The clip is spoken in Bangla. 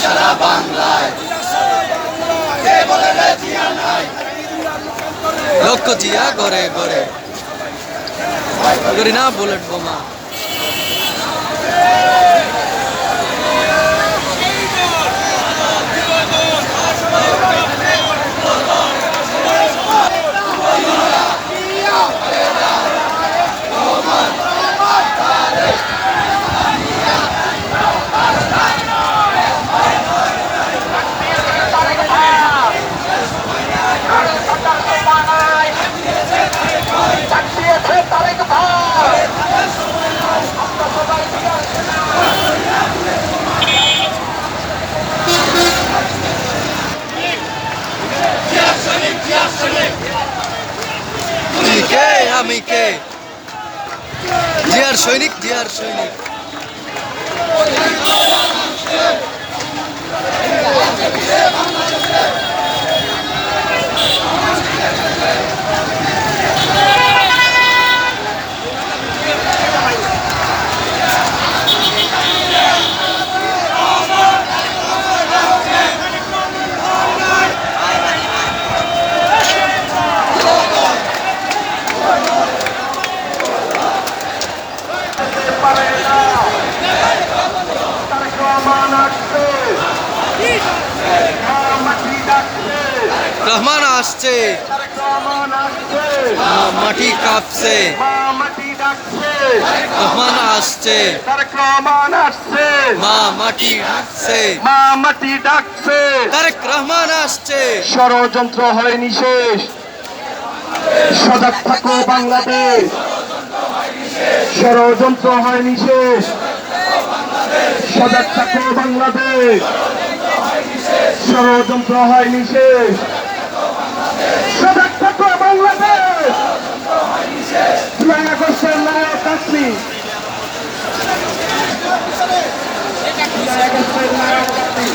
সারা বাংলায় লক্ষ্য জিয়া ঘরে ঘরে করি না বুলেট বোমা আমি কে জিয়ার সৈনিক জিয়ার সৈনিক রহমান আসছে মাটি কাঁপছে রহমান আসছে মা মাটি ডাকছে তারেক রহমান আসছে ষড়যন্ত্র হয়নি শেষ সজাগ থাকো বাংলাদেশ ষড়যন্ত্র হয়নি শেষ সজাগ থাকো বাংলাদেশ ষড়যন্ত্র হয়নি শেষ সজাগ থাকো বাংলাদেশ 2 আগস্টের নায়ক কাশ্মীর 2 আগস্টের নায়ক কাশ্মীর